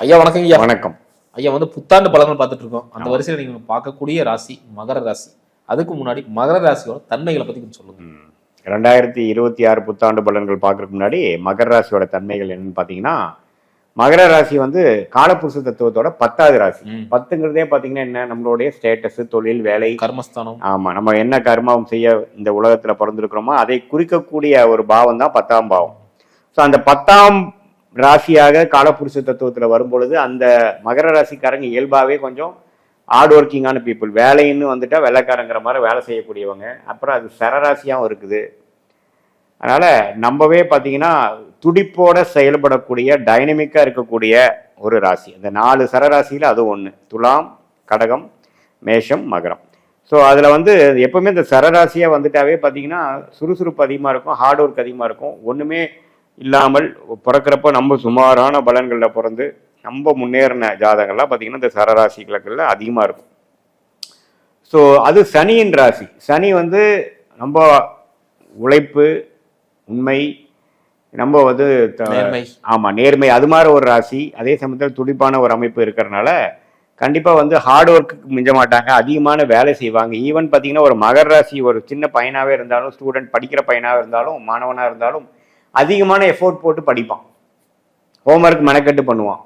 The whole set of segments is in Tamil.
ஐயா வணக்கம் ஐயா. வணக்கம். ஐயா புத்தாண்டு பலன்கள் பார்த்துட்டு இருக்கோம். அந்த வரிசையில் நீங்க பார்க்கக்கூடிய ராசி மகர ராசி. அதுக்கு முன்னாடி மகர ராசியோட தன்மைகளை பத்தி கொஞ்சம் சொல்லுங்க. 2026 புத்தாண்டு பலன்கள் பார்க்கறதுக்கு முன்னாடி மகர ராசியோட தன்மைகள் என்னன்னு பார்த்தீங்கன்னா, மகர ராசி காலப்புருஷ தத்துவத்தோட 10வது ராசி. 10ங்கிறதே பார்த்தீங்கன்னா என்ன, நம்மளுடைய ஸ்டேட்டஸ், தொழில், வேலை, கர்மஸ்தானம். ஆமா, நம்ம என்ன கர்மாவும் செய்ய இந்த உலகத்துல பிறந்திருக்கிறோமோ அதை குறிக்கக்கூடிய ஒரு பாவம் தான் 10ஆம் பாவம். ஸோ அந்த 10ஆம் ராசியாக காலப்புருஷ தத்துவத்துல வரும்பொழுது அந்த மகர ராசிக்காரங்க இயல்பாவே கொஞ்சம் ஹார்ட் ஒர்க்கிங்கான பீப்புள். வேலைன்னு வந்துட்டா வெள்ளைக்காரங்கிற மாதிரி வேலை செய்யக்கூடியவங்க. அப்புறம் அது சரராசியாகவும் இருக்குது. அதனால நம்பவே பார்த்தீங்கன்னா துடிப்போட செயல்படக்கூடிய டைனமிக்கா இருக்கக்கூடிய ஒரு ராசி. அந்த 4 சரராசியில அது ஒன்று. துலாம், கடகம், மேஷம், மகரம். ஸோ அதில் எப்பவுமே இந்த சரராசியா வந்துட்டாவே பார்த்தீங்கன்னா சுறுசுறுப்பு அதிகமாக இருக்கும், ஹார்ட் ஒர்க் அதிகமாக இருக்கும். ஒன்றுமே இல்லாமல் பிறக்கிறப்ப நம்ம சுமாரான பலன்களில் பிறந்து நம்ம முன்னேறின ஜாதகங்கள்லாம் பார்த்தீங்கன்னா இந்த சரராசிகளில் அதிகமாக இருக்கும். ஸோ அது சனியின் ராசி. சனி நம்ம உழைப்பு, உண்மை, நம்ம ஆமாம் நேர்மை, அது மாதிரி ஒரு ராசி. அதே சமயத்தில் துடிப்பான ஒரு அமைப்பு இருக்கிறனால கண்டிப்பாக ஹார்ட் ஒர்க்குக்கு மிஞ்ச மாட்டாங்க, அதிகமான வேலை செய்வாங்க. ஈவன் பார்த்தீங்கன்னா ஒரு மகர ராசி ஒரு சின்ன பையனாகவே இருந்தாலும், ஸ்டூடெண்ட் படிக்கிற பையனாக இருந்தாலும், மாணவனாக இருந்தாலும் அதிகமான எஃபோர்ட் போட்டு படிப்பான், ஹோம்ஒர்க் மெனக்கெட்டு பண்ணுவான்,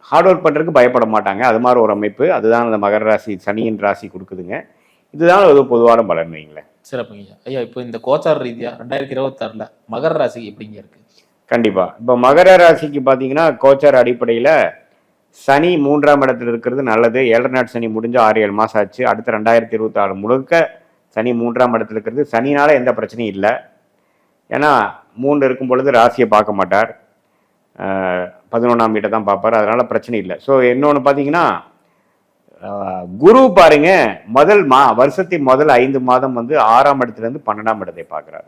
ஹார்ட் ஒர்க் பண்ணுறதுக்கு பயப்பட மாட்டாங்க. அது மாதிரி ஒரு அமைப்பு. அதுதான் அந்த மகர ராசி சனியின் ராசி கொடுக்குதுங்க. இதுதான் ஒரு பொதுவான பலன் வைங்களேன். சிறப்புங்க ஐயா. இப்போ இந்த கோச்சார ரீதியா 2026 மகர ராசி எப்படிங்க இருக்கு? கண்டிப்பா. இப்போ மகர ராசிக்கு பார்த்தீங்கன்னா கோச்சார அடிப்படையில் சனி 3ஆம் இடத்துல இருக்கிறது நல்லது. 7 நாட் சனி முடிஞ்சு 6-7 மாதம் ஆச்சு. அடுத்த 2026 முழுக்க சனி 3ஆம் இடத்துல இருக்கிறது. சனினால எந்த பிரச்சனையும் இல்லை. ஏன்னா 3 இருக்கும் பொழுது ராசியை பார்க்க மாட்டார், 11ஆம் வீட்டை தான் பார்ப்பார். அதனால பிரச்சனை இல்லை. ஸோ இன்னொன்று பார்த்தீங்கன்னா குரு பாருங்க, வருஷத்தின் முதல் 5 மாதம் 6ஆம் இடத்துலேருந்து 12ஆம் இடத்தை பார்க்குறாரு.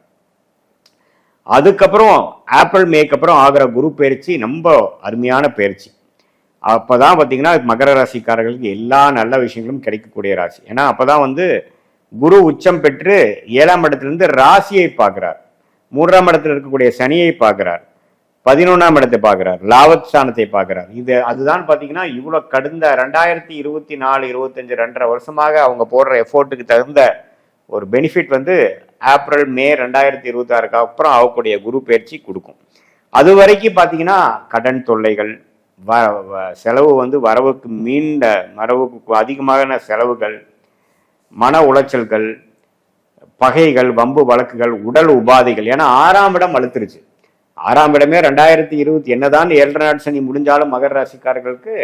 அதுக்கப்புறம் ஏப்ரல் மேக்கு அப்புறம் ஆகிற குரு பயிற்சி ரொம்ப அருமையான பயிற்சி. அப்போதான் பார்த்தீங்கன்னா மகர ராசிக்காரர்களுக்கு எல்லா நல்ல விஷயங்களும் கிடைக்கக்கூடிய ராசி. ஏன்னா அப்போதான் குரு உச்சம் பெற்று 7ஆம் இடத்துலேருந்து ராசியை பார்க்குறார், 3ஆம் இடத்துல இருக்கக்கூடிய சனியை பார்க்கிறார், 11ஆம் இடத்தை பார்க்கிறார், லாபத் ஸ்தானத்தை பார்க்கிறார். அதுதான் பார்த்தீங்கன்னா இவ்வளோ கடந்த 2024-25 2.5 வருஷமாக அவங்க போடுற எஃபோர்ட்டுக்கு தகுந்த ஒரு பெனிஃபிட் ஏப்ரல் மே 2026 அப்புறம் ஆகக்கூடிய குரு பயிற்சி கொடுக்கும். அது வரைக்கும் பார்த்தீங்கன்னா கடன் தொல்லைகள், செலவு வரவுக்கு வரவுக்கு அதிகமான செலவுகள், மன உளைச்சல்கள், பகைகள், வம்பு வழக்குகள், உடல் உபாதைகள். ஏன்னா 6ஆம் இடம் அழுத்துருச்சு. 6ஆம் இடமே 2020 என்னதான் 7 நாட் சனி முடிஞ்சாலும் மகர ராசிக்காரர்களுக்கு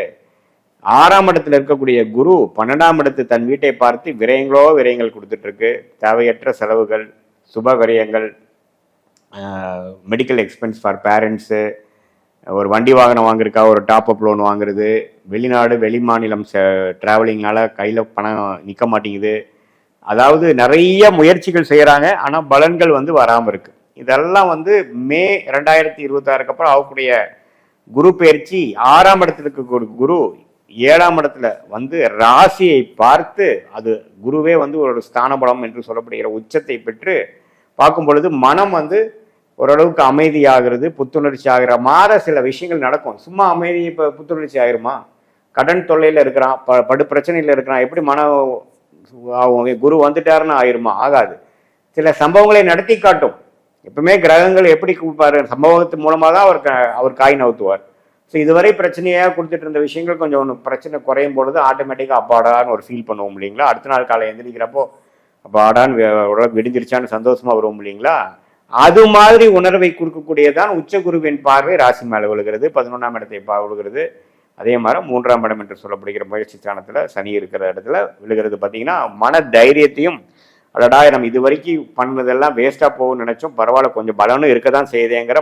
6ஆம் இடத்துல இருக்கக்கூடிய குரு 12ஆம் இடத்து தன் வீட்டை பார்த்து விரயங்கள் கொடுத்துட்டு இருக்கு. தேவையற்ற செலவுகள், சுப விரயங்கள், மெடிக்கல் எக்ஸ்பென்ஸ் ஃபார் பேரண்ட்ஸு, ஒரு வண்டி வாகனம் வாங்குறதுக்கா ஒரு டாப் அப் லோன் வாங்குறது, வெளிநாடு வெளி மாநிலம் டிராவலிங்னால கையில் பணம் நிற்க மாட்டேங்குது. அதாவது நிறைய முயற்சிகள் செய்கிறாங்க, ஆனால் பலன்கள் வராமல் இருக்கு. இதெல்லாம் மே 2026 அப்புறம் ஆகக்கூடிய குரு பயிற்சி 6ஆம் இடத்துல இருக்கக்கூடிய குரு 7ஆம் இடத்துல ராசியை பார்த்து, அது குருவே ஒரு ஸ்தான பலம் என்று சொல்லப்படுகிற உச்சத்தை பெற்று பார்க்கும் பொழுது மனம் ஓரளவுக்கு அமைதியாகிறது, புத்துணர்ச்சி ஆகிற மாதிரி சில விஷயங்கள் நடக்கும். சும்மா அமைதி இப்போ புத்துணர்ச்சி ஆகிருமா? கடன் தொல்லையில் இருக்கிறான், படு பிரச்சனையில் இருக்கிறான், எப்படி குரு வந்துட்டாருன்னு ஆயிருமா? ஆகாது. சில சம்பவங்களை நடத்தி காட்டும். எப்பவுமே கிரகங்கள் எப்படி கூப்பாரு, சம்பவத்து மூலமாக தான் அவர் காய் நவுத்துவார். ஸோ இதுவரை பிரச்சனையாக கொடுத்துட்டு இருந்த விஷயங்கள் கொஞ்சம் பிரச்சனை குறையும் பொழுது ஆட்டோமேட்டிக்காக அப்பாடான்னு ஒரு ஃபீல் பண்ணுவோம் இல்லைங்களா? அடுத்த நாள் காலை எந்திரிக்கிறப்போ அப்பாடான்னு உடம்பு விடிஞ்சிருச்சான்னு சந்தோஷமா வருவோம் இல்லைங்களா? அது மாதிரி உணர்வை கொடுக்கக்கூடியதான் உச்சகுருவின் பார்வை ராசி மேலே விழுகிறது, 11ஆம் இடத்தை விழுகிறது. அதே மாதிரி 3ஆம் இடம் என்று சொல்லப்படுகிற முயற்சி ஸ்தானத்தில் சனி இருக்கிற இடத்துல விழுகிறது. பார்த்தீங்கன்னா மன தைரியத்தையும், அடடா நம்ம இது வரைக்கும் பண்ணதெல்லாம் வேஸ்ட்டாக போகும்னு நினச்சோம், பரவாயில்ல கொஞ்சம் பலனும் இருக்க தான் செய்தேங்கிற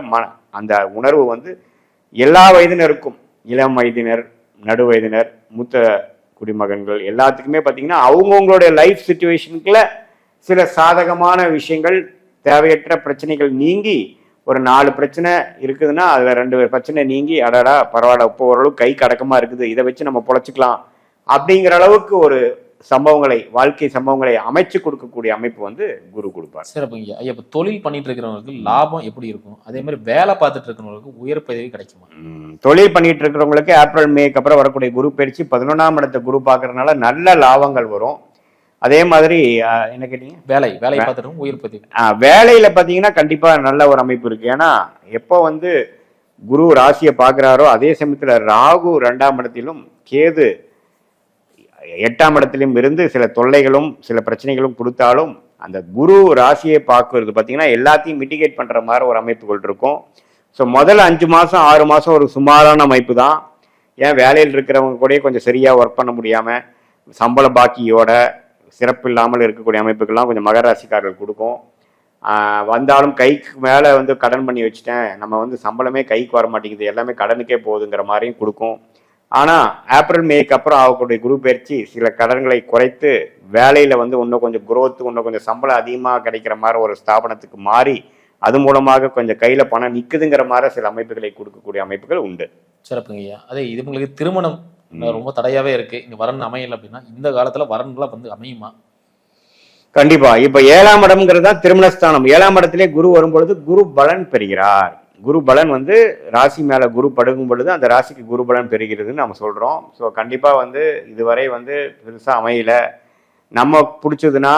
அந்த உணர்வு எல்லா வயதினருக்கும், இளம் வயதினர், நடு வயதினர், மூத்த குடிமகன்கள் எல்லாத்துக்குமே பார்த்தீங்கன்னா அவங்கவுங்களுடைய லைஃப் சுச்சுவேஷனுக்குள்ள சில சாதகமான விஷயங்கள், தேவையற்ற பிரச்சனைகள் நீங்கி ஒரு 4 பிரச்சனை இருக்குதுன்னா அதில் 2 பிரச்சனை நீங்கி அடடா பரவாயில்ல இப்போ ஓரளவுக்கு கை கடக்கமாக இருக்குது, இதை வச்சு நம்ம பொழைச்சிக்கலாம் அப்படிங்கிற அளவுக்கு ஒரு சம்பவங்களை, வாழ்க்கை சம்பவங்களை அமைச்சு கொடுக்கக்கூடிய அமைப்பு வந்து குரு கொடுப்பார். சிறப்புங்க ஐயா. இப்ப தொழில் பண்ணிட்டு இருக்கிறவங்களுக்கு லாபம் எப்படி இருக்கும்? அதே மாதிரி வேலை பார்த்துட்டு இருக்கிறவங்களுக்கு உயர் பதவி கிடைக்குமா? தொழில் பண்ணிட்டு இருக்கிறவங்களுக்கு ஏப்ரல் மேக்கு அப்புறம் வரக்கூடிய குரு பயிற்சி 11ஆம் இடத்தை குரு பார்க்கறதுனால நல்ல லாபங்கள் வரும். அதே மாதிரி என்ன கேட்டீங்க? வேலை பார்த்துட்டு உயர் பதவி. வேலையில பாத்தீங்கன்னா கண்டிப்பா நல்ல ஒரு அமைப்பு இருக்கு. ஏன்னா எப்போ வந்து குரு ராசியை பார்க்கிறாரோ அதே சமயத்துல ராகு 2ஆம் இடத்திலும் கேது 8ஆம் இடத்திலும் இருந்து சில தொல்லைகளும் சில பிரச்சனைகளும் கொடுத்தாலும் அந்த குரு ராசியை பார்க்கறது பார்த்தீங்கன்னா எல்லாத்தையும் மிட்டிகேட் பண்ற மாதிரி ஒரு அமைப்புகள் இருக்கும். ஸோ முதல் 5 மாசம் 6 மாசம் ஒரு சுமாரான அமைப்பு தான். ஏன் வேலையில் இருக்கிறவங்க கூட கொஞ்சம் சரியா ஒர்க் பண்ண முடியாம சம்பள பாக்கியோட சிறப்பு இல்லாமல் இருக்கக்கூடிய அமைப்புகள்லாம் கொஞ்சம் மகர ராசிக்காரர்கள் கொடுக்கும். வந்தாலும் கைக்கு மேலே வந்து கடன் பண்ணி வச்சுட்டேன், நம்ம வந்து சம்பளமே கைக்கு வர மாட்டேங்குது, எல்லாமே கடனுக்கே போகுதுங்கிற மாதிரியும் கொடுக்கும். ஆனால் ஏப்ரல் மேக்கு அப்புறம் அவங்களுடைய குரு பயிற்சி சில கடன்களை குறைத்து வேலையில் வந்து இன்னும் கொஞ்சம் குரோத்து, இன்னும் கொஞ்சம் சம்பளம் அதிகமாக கிடைக்கிற மாதிரி ஒரு ஸ்தாபனத்துக்கு மாறி அது மூலமாக கொஞ்சம் கையில் பணம் நிற்குதுங்கிற மாதிரி சில அமைப்புகளை கொடுக்கக்கூடிய அமைப்புகள் உண்டு. சிறப்புங்க ஐயா. அதே இது உங்களுக்கு திருமணம் ரொம்ப தடையாவே இருக்கு, இங்க வரன் அமையல அப்படின்னா இந்த காலத்துல வரன்லாம் வந்து அமையுமா? கண்டிப்பா. இப்ப 7ஆம் இடம்ங்கிறது திருமணஸ்தானம். 7ஆம் இடத்திலே குரு வரும்பொழுது குரு பலன் பெறுகிறார். குரு பலன் வந்து ராசி மேல குரு படுகும் பொழுது அந்த ராசிக்கு குரு பலன் பெறுகிறதுன்னு நம்ம சொல்றோம். ஸோ கண்டிப்பா வந்து இதுவரை வந்து பெருசா அமையல. நம்ம பிடிச்சதுன்னா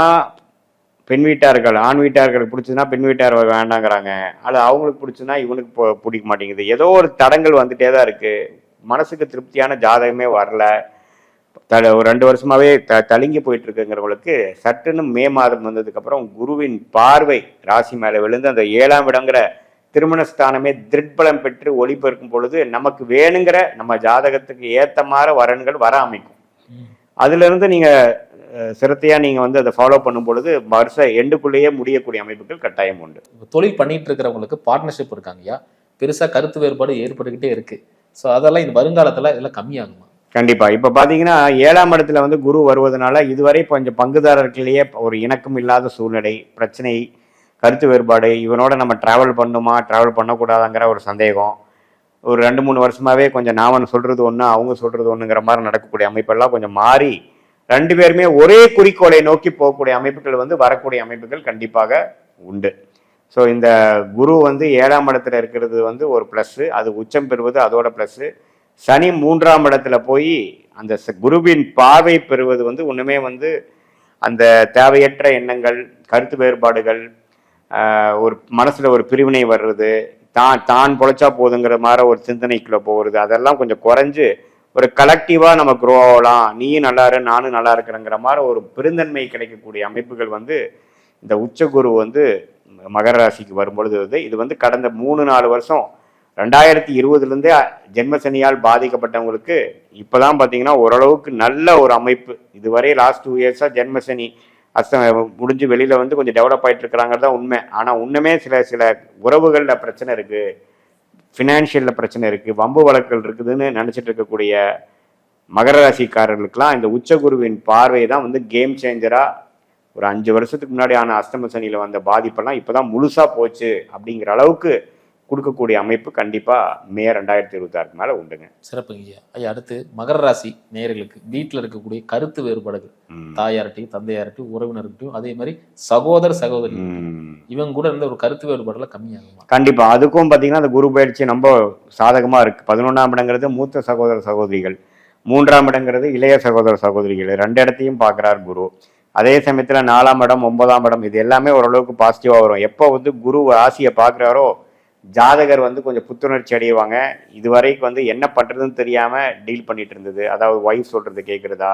பெண் வீட்டார்கள், ஆண் வீட்டார்களுக்கு பிடிச்சதுன்னா பெண் வீட்டார் வேண்டாங்கிறாங்க, அது அவங்களுக்கு பிடிச்சதுன்னா இவனுக்கு பிடிக்க மாட்டேங்குது. ஏதோ ஒரு தடங்கள் வந்துட்டே தான் இருக்கு. மனசுக்கு திருப்தியான ஜாதகமே வரல. ஒரு 2 வருஷமாவே தழுங்கி போயிட்டு இருக்குங்கிறவங்களுக்கு சட்டுன்னு மே மாதம் வந்ததுக்கு அப்புறம் குருவின் பார்வை ராசி மேல விழுந்து அந்த 7ஆம் இடங்கிற திருமணஸ்தானமே திருட்பலம் பெற்று ஒளிபெருக்கும் பொழுது நமக்கு வேணுங்கிற நம்ம ஜாதகத்துக்கு ஏத்த மாதிரி வரன்கள் வர அமைக்கும். அதுல இருந்து நீங்க சிரத்தையா நீங்க வந்து அதை ஃபாலோ பண்ணும் பொழுது வருஷ எண்டுக்குள்ளேயே முடியக்கூடிய அமைப்புகள் கட்டாயம் உண்டு. தொழில் பண்ணிட்டு இருக்கிறவங்களுக்கு பார்ட்னர்ஷிப் இருக்காங்கய்யா, பெருசா கருத்து வேறுபாடு ஏற்பட்டுக்கிட்டே இருக்கு. ஸோ அதெல்லாம் இந்த வருங்காலத்துல இதெல்லாம் கம்மியாகுமா? கண்டிப்பா. இப்ப பாத்தீங்கன்னா 7ஆம் இடத்துல வந்து குரு வருவதனால இதுவரை கொஞ்சம் பங்குதாரர்களிலேயே ஒரு இணக்கம் இல்லாத சூழ்நிலை, பிரச்சனை, கருத்து வேறுபாடு, இவனோட நம்ம டிராவல் பண்ணுமா டிராவல் பண்ணக்கூடாதாங்கிற ஒரு சந்தேகம், ஒரு 2-3 வருஷமாவே கொஞ்சம் நாமன் சொல்றது ஒண்ணு அவங்க சொல்றது ஒண்ணுங்கிற மாதிரி நடக்கக்கூடிய அமைப்பெல்லாம் கொஞ்சம் மாறி 2 பேருமே ஒரே குறிக்கோளை நோக்கி போகக்கூடிய அமைப்புகள் வந்து வரக்கூடிய அமைப்புகள் கண்டிப்பாக உண்டு. ஸோ இந்த குரு வந்து 7ஆம் இடத்துல இருக்கிறது வந்து ஒரு ப்ளஸ்ஸு, அது உச்சம் பெறுவது அதோட ப்ளஸ்ஸு. சனி 3ஆம் இடத்துல போய் அந்த குருவின் பார்வை பெறுவது வந்து ஒண்ணுமே வந்து அந்த தேவையற்ற எண்ணங்கள், கருத்து வேறுபாடுகள், ஒரு மனசுல ஒரு பிரிவினை வர்றது, தான் பொழைச்சா போதுங்கிற மாதிரி ஒரு சிந்தனைக்குள்ள போகிறது, அதெல்லாம் கொஞ்சம் குறைஞ்சு ஒரு கலெக்டிவா நம்ம க்ரோ ஆகலாம், நீயும் நல்லா இரு நானும் நல்லா இருக்கிறேங்கிற மாதிரி ஒரு பெருந்தன்மை கிடைக்கக்கூடிய அமைப்புகள் வந்து இந்த உச்ச குரு வந்து மகர ராசிக்கு வரும்பொழுது இது வந்து கடந்த 3-4 வருஷம் 2020 ஜென்மசனியால் பாதிக்கப்பட்டவங்களுக்கு இப்பதான் பாத்தீங்கன்னா ஓரளவுக்கு நல்ல ஒரு அமைப்பு. இதுவரை லாஸ்ட் 2 இயர்ஸா ஜென்மசனி முடிஞ்சு வெளியில வந்து கொஞ்சம் டெவலப் ஆயிட்டு இருக்கிறாங்கிறது தான் உண்மை. ஆனா உண்மையே சில உறவுகள்ல பிரச்சனை இருக்கு, ஃபினான்ஷியல்ல பிரச்சனை இருக்கு, வம்பு வழக்குகள் இருக்குதுன்னு நினைச்சிட்டு இருக்கக்கூடிய மகர ராசிக்காரர்களுக்கெல்லாம் இந்த உச்சகுருவின் பார்வை தான் வந்து கேம் சேஞ்சரா. ஒரு 5 வருஷத்துக்கு முன்னாடி ஆன அஷ்டம சனியில வந்த பாதிப்பெல்லாம் இப்பதான் முழுசா போச்சு அப்படிங்கிற அளவுக்கு கொடுக்கக்கூடிய அமைப்பு கண்டிப்பா மே 2026 மேல உண்டுங்க. சிறப்புங்க ஐயா. ஐயா, அடுத்து மகர ராசி நேயர்களுக்கு வீட்டில் இருக்கக்கூடிய கருத்து வேறுபாடுகள், தாயார்ட்டையும் தந்தையார்ட்டையும் உறவினர்கிட்டையும் அதே மாதிரி சகோதரி இவங்க கூட இருந்த ஒரு கருத்து வேறுபாடுலாம் கம்மியாகுமா? கண்டிப்பா. அதுக்கும் பாத்தீங்கன்னா அந்த குரு பயிற்சி ரொம்ப சாதகமா இருக்கு. 11ஆம் இடங்கிறது மூத்த சகோதர சகோதரிகள், 3ஆம் இடங்கிறது இளைய சகோதர சகோதரிகள், 2 இடத்தையும் பார்க்கிறார் குரு. அதே சமயத்துல 4ஆம் இடம் 9ஆம் இடம் இது எல்லாமே ஓரளவுக்கு பாசிட்டிவா வரும். எப்போ வந்து குரு ராசியை பார்க்கிறாரோ ஜாதகர் வந்து கொஞ்சம் புத்துணர்ச்சி அடைவாங்க. இதுவரைக்கும் வந்து என்ன பண்றதுன்னு தெரியாம டீல் பண்ணிட்டு இருந்தது, அதாவது ஒய்ஃப் சொல்றது கேட்கறதா,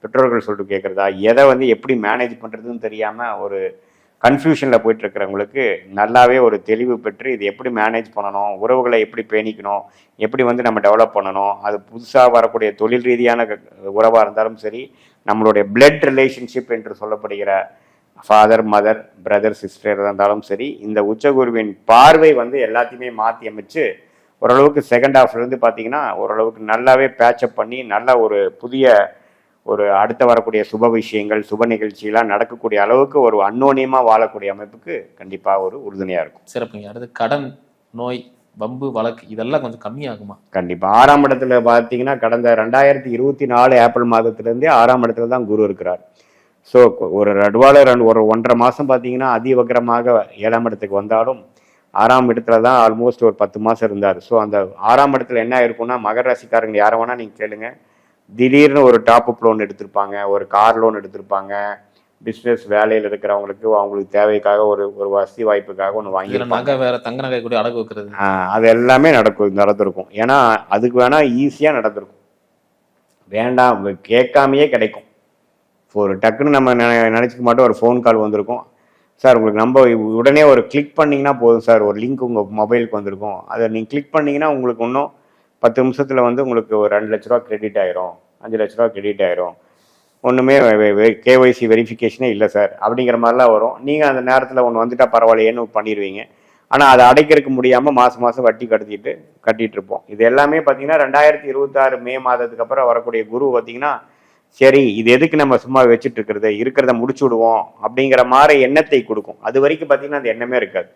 பெற்றோர்கள் சொல்றது கேட்கறதா, எதை வந்து எப்படி மேனேஜ் பண்றதுன்னு தெரியாம ஒரு கன்ஃபியூஷன்ல போயிட்டு இருக்கிறவங்களுக்கு நல்லாவே ஒரு தெளிவு பெற்று இது எப்படி மேனேஜ் பண்ணணும், உறவுகளை எப்படி பேணிக்கணும், எப்படி வந்து நம்ம டெவலப் பண்ணணும், அது புதுசாக வரக்கூடிய தொழில் ரீதியான உறவாக இருந்தாலும் சரி, நம்மளுடைய பிளட் ரிலேஷன்ஷிப் என்று சொல்லப்படுகிற ஃபாதர் மதர் பிரதர் சிஸ்டர் இருந்தாலும் சரி, இந்த உச்சகுருவின் பார்வை வந்து எல்லாத்தையுமே மாற்றி அமைச்சு ஓரளவுக்கு செகண்ட் ஹாஃப்லேருந்து பார்த்தீங்கன்னா ஓரளவுக்கு நல்லாவே பேட்சப் பண்ணி நல்ல ஒரு புதிய ஒரு அடுத்த வரக்கூடிய சுப விஷயங்கள் சுப நிகழ்ச்சியெல்லாம் நடக்கக்கூடிய அளவுக்கு ஒரு அன்னோனியமாக வாழக்கூடிய அமைப்புக்கு கண்டிப்பாக ஒரு உறுதுணையாக இருக்கும். சிறப்புங்க. அடுத்து கடன், நோய், வம்பு வழக்கு இதெல்லாம் கொஞ்சம் கம்மியாகுமா? கண்டிப்பா 6ஆம் இடத்துல பார்த்தீங்கன்னா கடந்த 2024 ஏப்ரல் மாதத்திலிருந்தே 6ஆம் இடத்துல தான் குரு இருக்கிறார். ஸோ ஒரு நடுவால ஒரு 1.5 மாசம் பார்த்தீங்கன்னா அதிவக்கரமாக 7ஆம் இடத்துக்கு வந்தாலும் 6ஆம் இடத்துல தான் ஆல்மோஸ்ட் ஒரு 10 மாசம் இருந்தார். ஸோ அந்த 6ஆம் இடத்துல என்ன இருக்கும்னா மகர ராசிக்காரங்க யாரை வேணா நீங்க கேளுங்க, திடீர்னு ஒரு டாப் அப் லோன் எடுத்திருப்பாங்க, ஒரு கார் லோன் எடுத்திருப்பாங்க, பிஸ்னஸ் வேலையில் இருக்கிறவங்களுக்கு அவங்களுக்கு தேவைக்காக ஒரு ஒரு வசதி வாய்ப்புக்காக ஒன்று இதுல வாங்கியிருப்பாங்க. நகை வேற, தங்க நகை கூட அடகு வைக்கிறது. அது எல்லாமே நடந்திருக்கும். ஏன்னா அதுக்கு வேணா ஈஸியாக நடந்திருக்கும், வேண்டாம் கேட்காமையே கிடைக்கும். ஒரு டக்குன்னு நம்ம நினச்சிக்க மாட்டோம், ஒரு ஃபோன் கால் வந்திருக்கும், சார் உங்களுக்கு நம்ம உடனே ஒரு கிளிக் பண்ணிங்கன்னா போதும் சார், ஒரு லிங்க் உங்கள் மொபைலுக்கு வந்திருக்கும், அதை நீங்கள் கிளிக் பண்ணிங்கன்னா உங்களுக்கு இன்னும் 10 நிமிஷத்தில் வந்து உங்களுக்கு ஒரு 2 லட்ச ரூபா கிரெடிட் ஆயிரும், 5 லட்ச ரூபா கிரெடிட் ஆயிரும், ஒன்றுமே கேஒய்சி வெரிஃபிகேஷனே இல்லை சார் அப்படிங்கிற மாதிரிலாம் வரும். நீங்கள் அந்த நேரத்தில் ஒன்று வந்துட்டா பரவாயில்லையேன்னு பண்ணிடுவீங்க. ஆனால் அதை அடைக்கிறதுக்கு முடியாமல் மாதம் மாதம் வட்டி கட்டிட்டு இருப்போம். இது எல்லாமே பார்த்தீங்கன்னா 2026 மே மாதத்துக்கு அப்புறம் வரக்கூடிய குரு பார்த்தீங்கன்னா, சரி இது எதுக்கு நம்ம சும்மா வச்சுட்டு இருக்கிறது, இருக்கிறத முடிச்சு விடுவோம் அப்படிங்கிற மாதிரி எண்ணத்தை கொடுக்கும். அது வரைக்கும் பார்த்தீங்கன்னா அந்த எண்ணமே இருக்காது.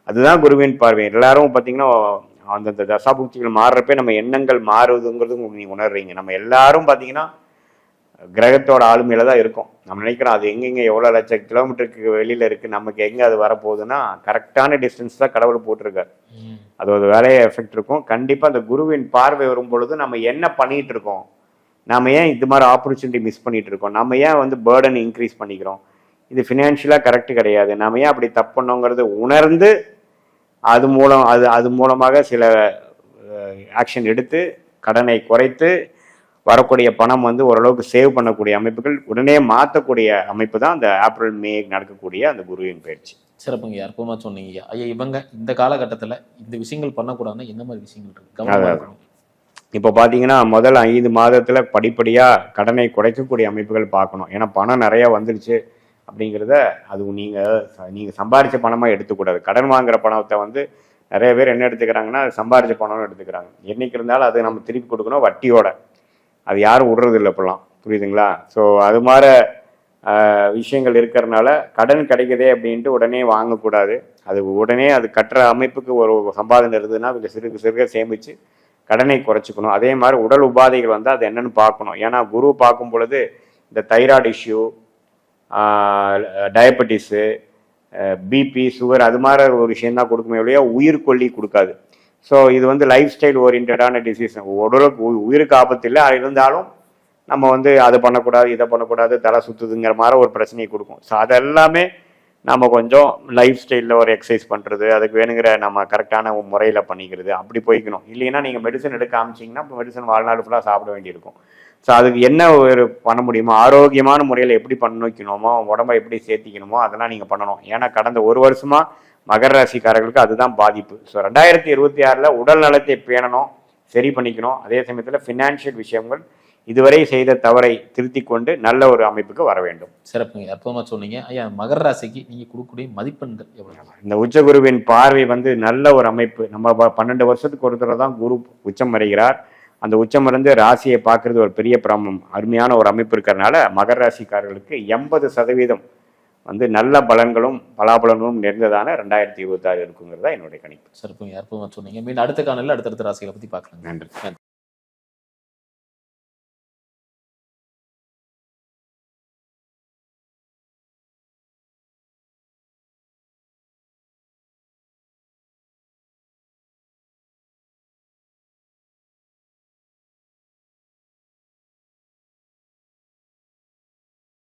அதுதான் குருவின் பார்வை. எல்லாரும் பார்த்தீங்கன்னா அந்தந்த தசாபுக்திகள் மாறுறப்ப நம்ம எண்ணங்கள் மாறுவதுங்கிறது நீங்க உணர்றீங்க. நம்ம எல்லாரும் பார்த்தீங்கன்னா கிரகத்தோட ஆளுமையில தான் இருக்கும். நம்ம நினைக்கிறோம் அது எங்கெங்க எவ்வளோ லட்சம் கிலோமீட்டருக்கு வெளியில இருக்கு, நமக்கு எங்க அது வரப்போகுதுன்னா கரெக்டான டிஸ்டன்ஸ் தான் கடவுள் போட்டிருக்காரு. அது ஒரு வேலையை எஃபெக்ட் இருக்கும். கண்டிப்பா அந்த குருவின் பார்வை வரும் பொழுது நம்ம என்ன பண்ணிட்டு இருக்கோம், நம்ம ஏன் இது மாதிரி ஆப்பர்ச்சுனிட்டி மிஸ் பண்ணிட்டு இருக்கோம், நம்ம ஏன் வந்து பேர்டன் இன்க்ரீஸ் பண்ணிக்கிறோம், இது ஃபினான்ஷியலாக கரெக்ட் கிடையாது, நம்ம ஏன் அப்படி தப்பு பண்ணோங்கிறது உணர்ந்து அது மூலமாக சில ஆக்ஷன் எடுத்து கடனை குறைத்து வரக்கூடிய பணம் வந்து ஓரளவுக்கு சேவ் பண்ணக்கூடிய அமைப்புகள் உடனே மாற்றக்கூடிய அமைப்பு தான் அந்த ஏப்ரல் மே நடக்கக்கூடிய அந்த குருவின் பயிற்சி. சிறப்புங்க, அற்புதமா சொன்னீங்க ஐயா. இவங்க இந்த காலகட்டத்தில் இந்த விஷயங்கள் பண்ணக்கூடாதுன்னா என்ன மாதிரி விஷயங்கள் இருக்கு கவனமா இருக்கணும்? இப்போ பார்த்தீங்கன்னா முதல் 5 மாதத்தில் படிப்படியாக கடனை குறைக்கக்கூடிய அமைப்புகள் பார்க்கணும். ஏன்னா பணம் நிறையா வந்துடுச்சு அப்படிங்கிறத அது நீங்கள் சம்பாரித்த பணமாக எடுத்துக்கூடாது. கடன் வாங்குற பணத்தை வந்து நிறைய பேர் என்ன எடுத்துக்கிறாங்கன்னா சம்பாரித்த பணம்னு எடுத்துக்கிறாங்க. என்னைக்கு இருந்தாலும் அது நம்ம திருப்பி கொடுக்கணும் வட்டியோட. அது யாரும் விடுறது இல்லை இப்போலாம், புரியுதுங்களா? ஸோ அது மாதிரி விஷயங்கள் இருக்கிறதுனால கடன் கிடைக்குதே அப்படின்ட்டு உடனே வாங்கக்கூடாது. அது உடனே அது கட்டுற அமைப்புக்கு ஒரு சம்பாதனை இருந்ததுன்னா அதில் சிறுக சேமித்து கடனை குறைச்சிக்கணும். அதே மாதிரி உடல் உபாதைகள் வந்து அது என்னன்னு பார்க்கணும். ஏன்னா குரு பார்க்கும் பொழுது இந்த thyroid issue, diabetes, BP, sugar அது மாதிரி ஒரு விஷயந்தான் கொடுக்குமே ஒழிய உயிர்கொல்லி கொடுக்காது. ஸோ இது வந்து லைஃப் ஸ்டைல் ஓரியன்டான டிசீஸ். உடலுக்கு உயிருக்கு ஆபத்து இல்லை, இருந்தாலும் நம்ம வந்து அதை பண்ணக்கூடாது இதை பண்ணக்கூடாது தலை சுற்றுதுங்கிற மாதிரி ஒரு பிரச்சனையை கொடுக்கும். ஸோ அதெல்லாமே நம்ம கொஞ்சம் லைஃப் ஸ்டைலில் ஒரு எக்ஸசைஸ் பண்ணுறது, அதுக்கு வேணுங்கிற நம்ம கரெக்டான முறையில் பண்ணிக்கிறது, அப்படி போய்க்கணும். இல்லைன்னா நீங்கள் மெடிசன் எடுக்க ஆரம்பிச்சிங்கன்னா இப்போ மெடிசன் வாழ்நாள் ஃபுல்லாக சாப்பிட வேண்டியிருக்கும். ஸோ அதுக்கு என்ன ஒரு பண்ண முடியுமோ ஆரோக்கியமான முறையில் எப்படி பண்ணிக்கணுமோ, உடம்பை எப்படி சேர்த்திக்கணுமோ அதெல்லாம் நீங்கள் பண்ணணும். ஏன்னா கடந்த ஒரு வருஷமாக மகர ராசிக்காரர்களுக்கு அதுதான் பாதிப்பு. ஸோ 2026 உடல் நலத்தை பேணணும், சரி பண்ணிக்கணும். அதே சமயத்தில் ஃபினான்ஷியல் விஷயங்கள் இதுவரை செய்த தவறை திருத்தி கொண்டு நல்ல ஒரு அமைப்புக்கு வர வேண்டும். சிறப்புங்க, அற்புதமா சொன்னீங்க ஐயா. மகர ராசிக்கு நீங்க கொடுக்கக்கூடிய மதிப்பெண்கள் எவ்வளவு? இந்த உச்ச குருவின் பார்வை வந்து நல்ல ஒரு அமைப்பு. நம்ம 12 வருஷத்துக்கு ஒரு தடவை தான் குரு உச்சம் வருகிறார். அந்த உச்சம் இருந்து ராசியை பார்க்கறது ஒரு பெரிய அருமையான ஒரு அமைப்பு இருக்கிறதுனால மகர ராசிக்காரர்களுக்கு 80% வந்து நல்ல பலன்களும் பலாபலன்களும் நிறைந்ததான 2026 இருக்குங்கிறதா என்னுடைய கணிப்பு. சிறப்புங்க, அற்புதமா சொன்னீங்க. மீண்டும் அடுத்த காணொலியில் அடுத்தடுத்த ராசிகளை பத்தி பார்க்கலாம். நன்றி.